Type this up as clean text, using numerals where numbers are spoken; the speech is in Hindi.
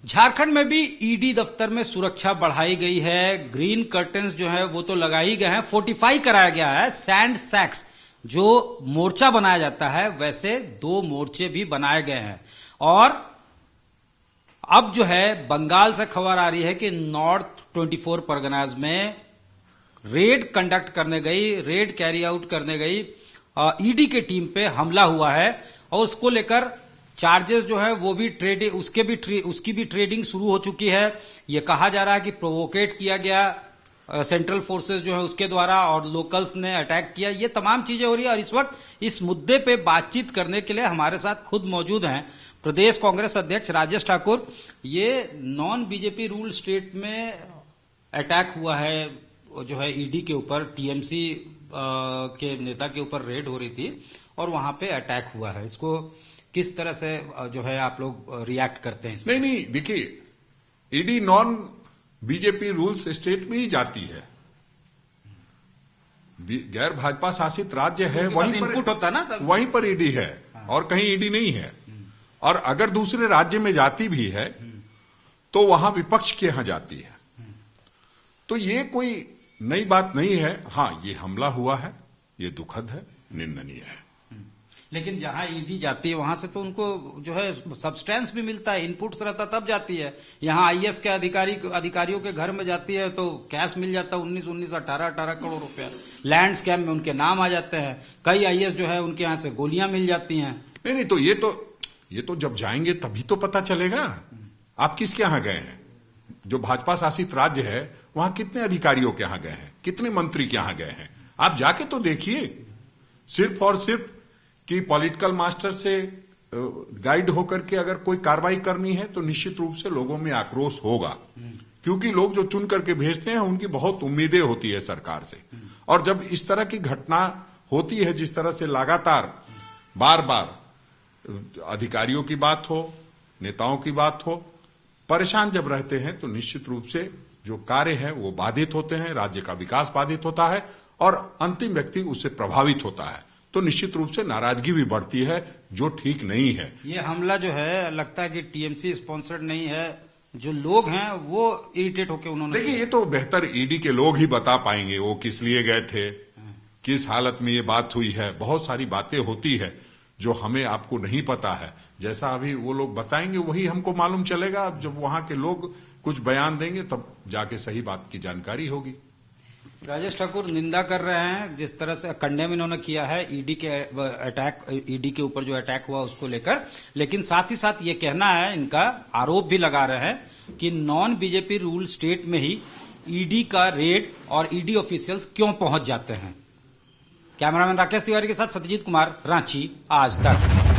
झारखंड में भी ईडी दफ्तर में सुरक्षा बढ़ाई गई है। ग्रीन कर्टन्स जो है वो तो लगा ही गए हैं, फोर्टिफाई कराया गया है। सैंड सैक्स जो मोर्चा बनाया जाता है वैसे 2 मोर्चे भी बनाए गए हैं। और अब जो है बंगाल से खबर आ रही है कि नॉर्थ 24 परगनाज में रेड कंडक्ट करने गई, रेड कैरी आउट करने गई ईडी की टीम पे हमला हुआ है और उसको लेकर चार्जेस जो है वो भी उसकी भी ट्रेडिंग शुरू हो चुकी है। ये कहा जा रहा है कि प्रोवोकेट किया गया सेंट्रल फोर्सेस जो है उसके द्वारा और लोकल्स ने अटैक किया। ये तमाम चीजें हो रही है और इस वक्त इस मुद्दे पे बातचीत करने के लिए हमारे साथ खुद मौजूद हैं प्रदेश कांग्रेस अध्यक्ष राजेश ठाकुर। ये नॉन बीजेपी रूल स्टेट में अटैक हुआ है जो है ईडी के ऊपर, टीएमसी के नेता के ऊपर रेड हो रही थी और वहां पे अटैक हुआ है। इसको किस तरह से जो है आप लोग रिएक्ट करते हैं? नहीं, देखिए, ED non BJP rules state में ही जाती है। गैर भाजपा शासित राज्य है, वहीं पर इनपुट होता ना, वहीं पर ईडी है और कहीं ईडी नहीं है। और अगर दूसरे राज्य में जाती भी है तो वहां विपक्ष के यहां जाती है। तो ये कोई नई बात नहीं है। हाँ, ये हमला हुआ है, ये दुखद है, निंदनीय है। लेकिन जहां ईडी जाती है वहां से तो उनको जो है सब्सटेंस भी मिलता है, इनपुट्स रहता तब जाती है। यहां आईएएस के अधिकारियों के घर में जाती है तो कैश मिल जाता है 19 18 करोड़ रुपया। लैंड स्कैम में उनके नाम आ जाते हैं। कई आईएएस जो है उनके यहां से गोलियां मिल जाती हैं। नहीं, तो ये तो जब जाएंगे तभी तो पता चलेगा आप किसके यहां गए हैं। जो भाजपा शासित राज्य है वहां कितने अधिकारियों के यहां गए हैं, कितने मंत्री के यहां गए हैं, आप जाके तो देखिए। सिर्फ और सिर्फ कि पॉलिटिकल मास्टर से गाइड होकर के अगर कोई कार्रवाई करनी है तो निश्चित रूप से लोगों में आक्रोश होगा, क्योंकि लोग जो चुन करके भेजते हैं उनकी बहुत उम्मीदें होती है सरकार से। और जब इस तरह की घटना होती है, जिस तरह से लगातार बार बार अधिकारियों की बात हो, नेताओं की बात हो, परेशान जब रहते हैं तो निश्चित रूप से जो कार्य है वो बाधित होते हैं, राज्य का विकास बाधित होता है और अंतिम व्यक्ति उससे प्रभावित होता है। तो निश्चित रूप से नाराजगी भी बढ़ती है, जो ठीक नहीं है। ये हमला जो है लगता है कि टीएमसी स्पॉन्सर्ड नहीं है, जो लोग हैं वो इरिटेट होकर उन्होंने। देखिए, ये तो बेहतर ईडी के लोग ही बता पाएंगे वो किस लिए गए थे, किस हालत में ये बात हुई है। बहुत सारी बातें होती है जो हमें आपको नहीं पता है। जैसा अभी वो लोग बताएंगे वही हमको मालूम चलेगा। जब वहां के लोग कुछ बयान देंगे तब जाके सही बात की जानकारी होगी। राजेश ठाकुर निंदा कर रहे हैं जिस तरह से कंडेम इन्होंने किया है ईडी के ऊपर जो अटैक हुआ उसको लेकर, लेकिन साथ ही साथ ये कहना है, इनका आरोप भी लगा रहे हैं कि नॉन बीजेपी रूल स्टेट में ही ईडी का रेड और ईडी ऑफिशियल्स क्यों पहुंच जाते हैं। कैमरामैन राकेश तिवारी के साथ सत्यजीत कुमार, रांची, आज तक।